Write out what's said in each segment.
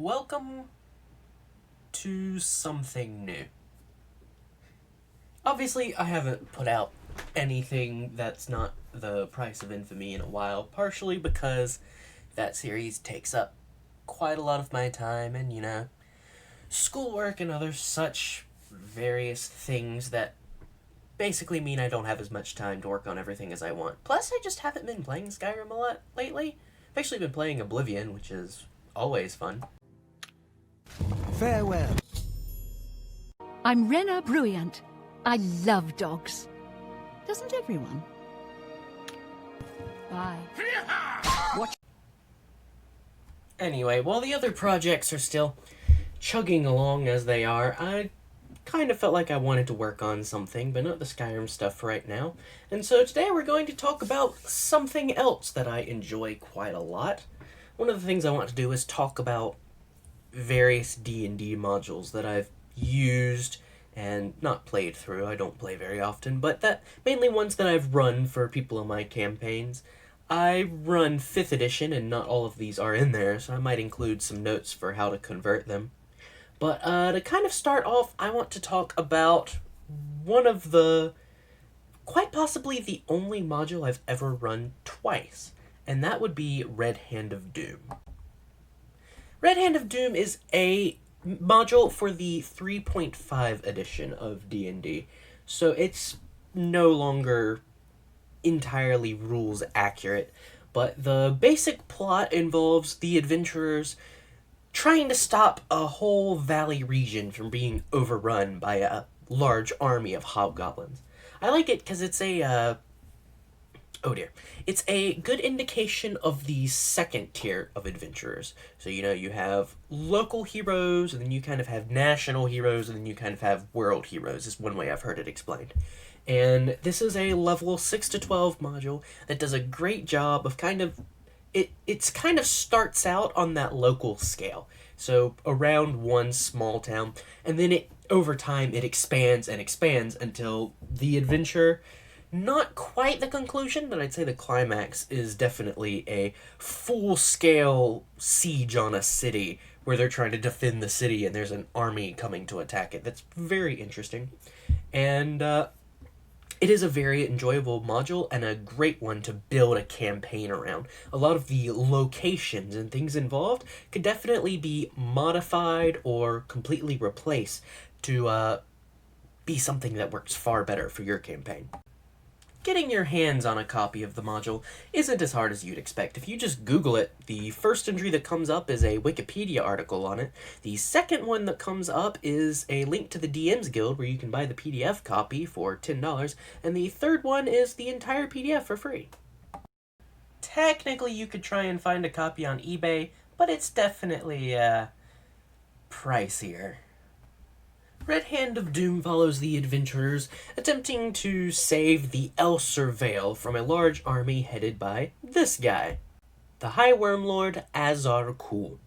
Welcome to something new. Obviously, I haven't put out anything that's not the Price of Infamy in a while, partially because that series takes up quite a lot of my time and, schoolwork and other such various things that basically mean I don't have as much time to work on everything as I want. Plus, I just haven't been playing Skyrim a lot lately. I've actually been playing Oblivion, which is always fun. Farewell. I'm Rena Bruyant. I love dogs. Doesn't everyone? Bye. Anyway, while the other projects are still chugging along as they are, I kind of felt like I wanted to work on something, but not the Skyrim stuff right now. And so today we're going to talk about something else that I enjoy quite a lot. One of the things I want to do is talk about various D&D modules that I've used and not played through. I don't play very often, but that mainly ones that I've run for people in my campaigns. I run 5th edition, and not all of these are in there, so I might include some notes for how to convert them. But to kind of start off, I want to talk about one of the, quite possibly the only module I've ever run twice, and that would be Red Hand of Doom. Red Hand of Doom is a module for the 3.5 edition of D&D, so it's no longer entirely rules accurate, but the basic plot involves the adventurers trying to stop a whole valley region from being overrun by a large army of hobgoblins. I like it because it's it's a good indication of the second tier of adventurers. So, you have local heroes, and then you kind of have national heroes, and then you kind of have world heroes, is one way I've heard it explained. And this is a level 6 to 12 module that does a great job of it's kind of starts out on that local scale. So around one small town, and then over time it expands and expands until the adventure, not quite the conclusion, but I'd say the climax is definitely a full-scale siege on a city where they're trying to defend the city and there's an army coming to attack it. That's very interesting. And it is a very enjoyable module and a great one to build a campaign around. A lot of the locations and things involved could definitely be modified or completely replaced to be something that works far better for your campaign. Getting your hands on a copy of the module isn't as hard as you'd expect. If you just Google it, the first entry that comes up is a Wikipedia article on it. The second one that comes up is a link to the DM's Guild where you can buy the PDF copy for $10, and the third one is the entire PDF for free. Technically, you could try and find a copy on eBay, but it's definitely, pricier. Red Hand of Doom follows the adventurers attempting to save the Elser Vale from a large army headed by this guy, the High Wormlord Azar Kul.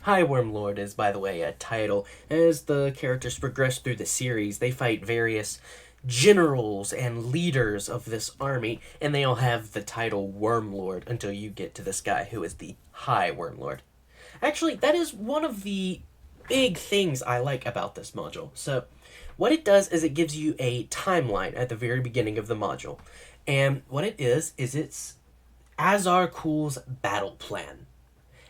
High Wormlord is, by the way, a title. As the characters progress through the series, they fight various generals and leaders of this army, and they all have the title Wormlord until you get to this guy who is the High Wormlord. Actually, that is one of the big things I like about this module. So what it does is it gives you a timeline at the very beginning of the module. And what it is it's Azar Kul's battle plan.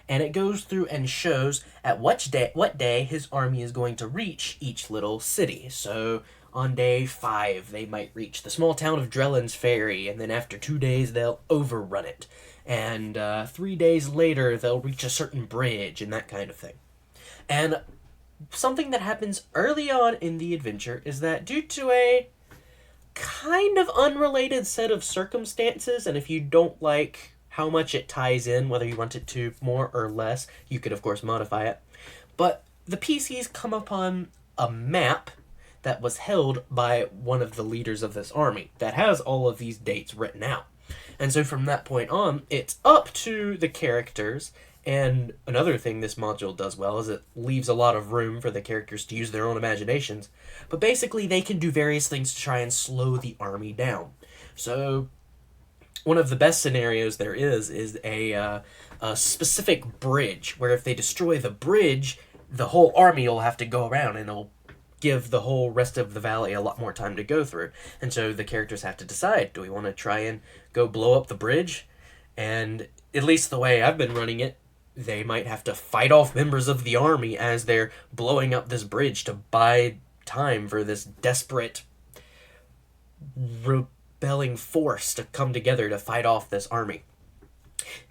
And it goes through and shows at what day his army is going to reach each little city. So on day 5, they might reach the small town of Drellin's Ferry, and then after 2 days, they'll overrun it. And 3 days later, they'll reach a certain bridge and that kind of thing. And something that happens early on in the adventure is that due to a kind of unrelated set of circumstances, and if you don't like how much it ties in, whether you want it to more or less, you could of course modify it, but the PCs come upon a map that was held by one of the leaders of this army that has all of these dates written out. And so from that point on, it's up to the characters. And another thing this module does well is it leaves a lot of room for the characters to use their own imaginations. But basically, they can do various things to try and slow the army down. So one of the best scenarios there is a specific bridge where if they destroy the bridge, the whole army will have to go around and it'll give the whole rest of the valley a lot more time to go through. And so the characters have to decide, do we want to try and go blow up the bridge? And at least the way I've been running it, they might have to fight off members of the army as they're blowing up this bridge to buy time for this desperate rebelling force to come together to fight off this army.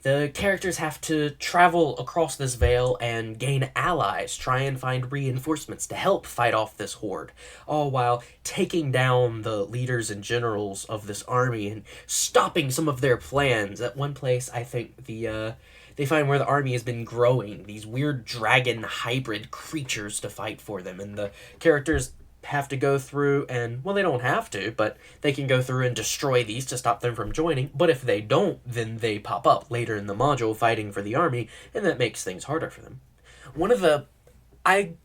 The characters have to travel across this veil and gain allies, try and find reinforcements to help fight off this horde, all while taking down the leaders and generals of this army and stopping some of their plans. At one place, I think they find where the army has been growing these weird dragon hybrid creatures to fight for them, and the characters have to go through and, well, they don't have to, but they can go through and destroy these to stop them from joining. But if they don't, then they pop up later in the module fighting for the army, and that makes things harder for them. One of the I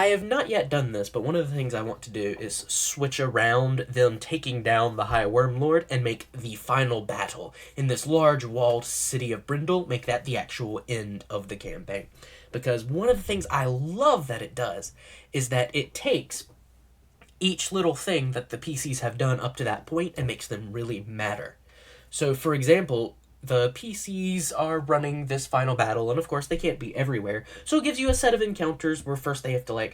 have not yet done this, but one of the things I want to do is switch around them taking down the High Worm Lord and make the final battle in this large walled city of Brindle, make that the actual end of the campaign. Because one of the things I love that it does is that it takes each little thing that the PCs have done up to that point and makes them really matter. So, for example, the PCs are running this final battle, and of course they can't be everywhere, so it gives you a set of encounters where first they have to,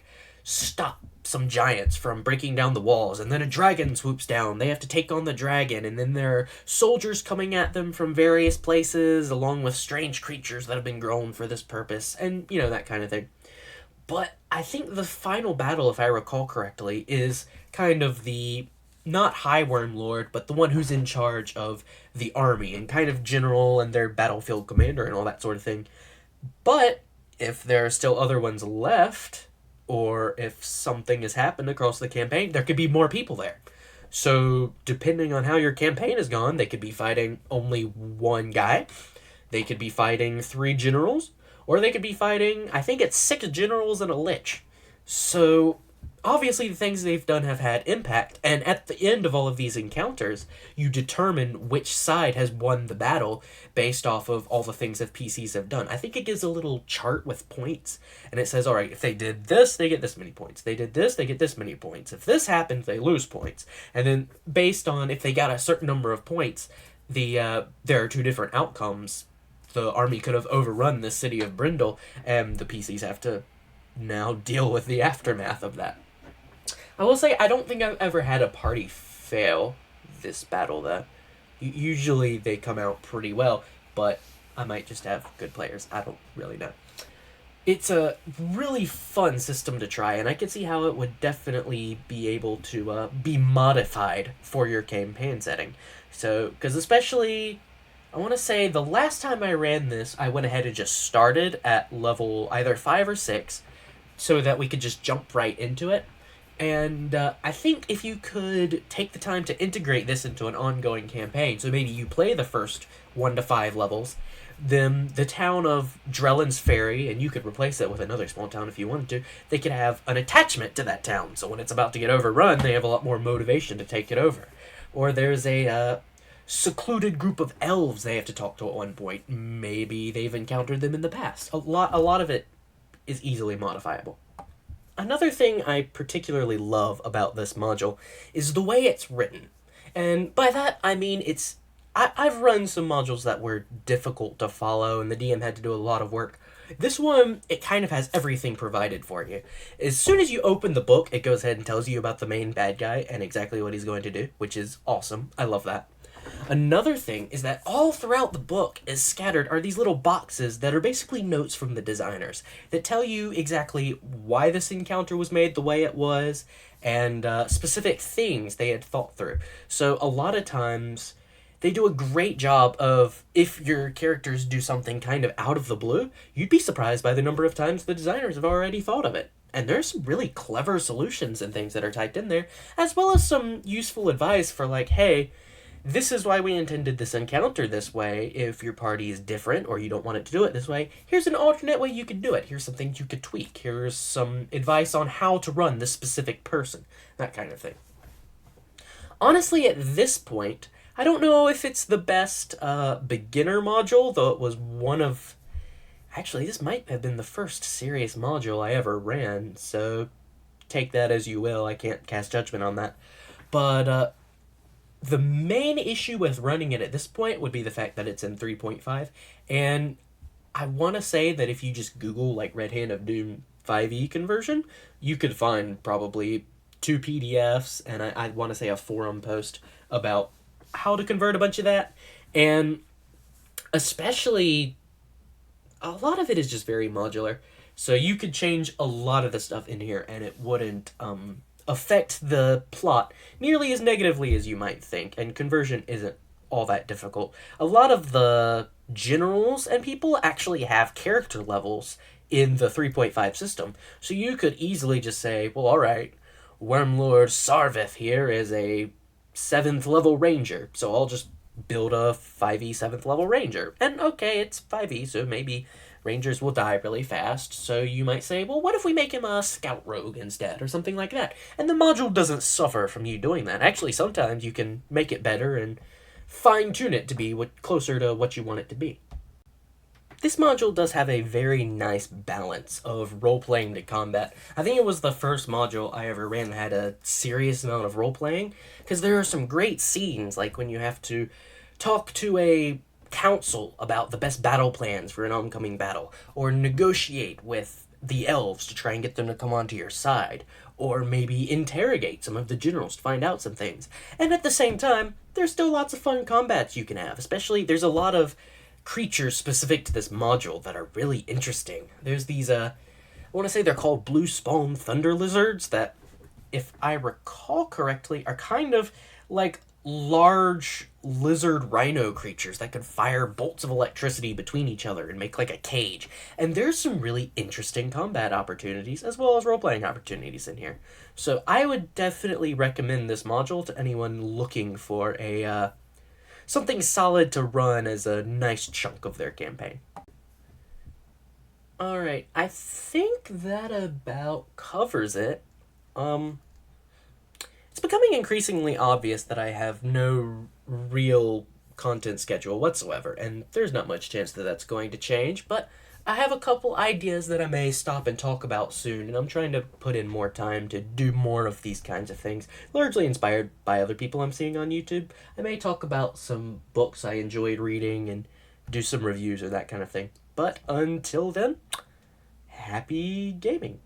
stop some giants from breaking down the walls, and then a dragon swoops down, they have to take on the dragon, and then there are soldiers coming at them from various places, along with strange creatures that have been grown for this purpose, and, that kind of thing. But I think the final battle, if I recall correctly, is kind of the not High Worm Lord, but the one who's in charge of the army and kind of general and their battlefield commander and all that sort of thing. But if there are still other ones left, or if something has happened across the campaign, there could be more people there. So depending on how your campaign has gone, they could be fighting only one guy, they could be fighting 3 generals, or they could be fighting, I think it's 6 generals and a lich. So obviously the things they've done have had impact, and at the end of all of these encounters, you determine which side has won the battle based off of all the things that PCs have done. I think it gives a little chart with points, and it says, alright, if they did this, they get this many points. They did this, they get this many points. If this happens, they lose points. And then based on if they got a certain number of points, there are 2 different outcomes. The army could have overrun the city of Brindle, and the PCs have to now deal with the aftermath of that. I will say, I don't think I've ever had a party fail this battle, though. Usually they come out pretty well, but I might just have good players. I don't really know. It's a really fun system to try, and I can see how it would definitely be able to be modified for your campaign setting. So, because especially, I want to say the last time I ran this, I went ahead and just started at level either 5 or 6, so that we could just jump right into it. And I think if you could take the time to integrate this into an ongoing campaign, so maybe you play the first 1 to 5 levels, then the town of Drellin's Ferry, and you could replace it with another small town if you wanted to, they could have an attachment to that town, so when it's about to get overrun, they have a lot more motivation to take it over. Or there's a secluded group of elves they have to talk to at one point. Maybe they've encountered them in the past. A lot of it is easily modifiable. Another thing I particularly love about this module is the way it's written. And by that, I mean I've run some modules that were difficult to follow, and the DM had to do a lot of work. This one, it kind of has everything provided for you. As soon as you open the book, it goes ahead and tells you about the main bad guy and exactly what he's going to do, which is awesome. I love that. Another thing is that all throughout the book is scattered are these little boxes that are basically notes from the designers that tell you exactly why this encounter was made the way it was and specific things they had thought through. So a lot of times they do a great job of, if your characters do something kind of out of the blue, you'd be surprised by the number of times the designers have already thought of it. And there's some really clever solutions and things that are typed in there, as well as some useful advice for hey, this is why we intended this encounter this way. If your party is different or you don't want it to do it this way, here's an alternate way you could do it. Here's some things you could tweak. Here's some advice on how to run this specific person. That kind of thing. Honestly, at this point, I don't know if it's the best beginner module, though it was one of. Actually, this might have been the first serious module I ever ran, so take that as you will. I can't cast judgment on that. But the main issue with running it at this point would be the fact that it's in 3.5, and I want to say that if you just Google like Red Hand of Doom 5e conversion, you could find probably two PDFs and I want to say a forum post about how to convert a bunch of that. And especially, a lot of it is just very modular. So you could change a lot of the stuff in here and it wouldn't affect the plot nearly as negatively as you might think. And conversion isn't all that difficult. A lot of the generals and people actually have character levels in the 3.5 system. So you could easily just say, well, alright, Wormlord Sarvith here is a 7th level ranger, so I'll just build a 5e 7th level ranger. And okay, it's 5e, so maybe rangers will die really fast, so you might say, well, what if we make him a scout rogue instead, or something like that? And the module doesn't suffer from you doing that. Actually, sometimes you can make it better and fine-tune it to be closer to what you want it to be. This module does have a very nice balance of role-playing to combat. I think it was the first module I ever ran that had a serious amount of role-playing, because there are some great scenes, like when you have to talk to a council about the best battle plans for an oncoming battle, or negotiate with the elves to try and get them to come onto your side, or maybe interrogate some of the generals to find out some things. And at the same time, there's still lots of fun combats you can have, especially there's a lot of creatures specific to this module that are really interesting. There's these, I want to say they're called blue spawn thunder lizards that, if I recall correctly, are kind of like large lizard rhino creatures that can fire bolts of electricity between each other and make like a cage. And there's some really interesting combat opportunities as well as role-playing opportunities in here. So I would definitely recommend this module to anyone looking for a something solid to run as a nice chunk of their campaign. Alright, I think that about covers it. It's becoming increasingly obvious that I have no real content schedule whatsoever, and there's not much chance that that's going to change, but I have a couple ideas that I may stop and talk about soon, and I'm trying to put in more time to do more of these kinds of things, largely inspired by other people I'm seeing on YouTube. I may talk about some books I enjoyed reading and do some reviews or that kind of thing. But until then, happy gaming.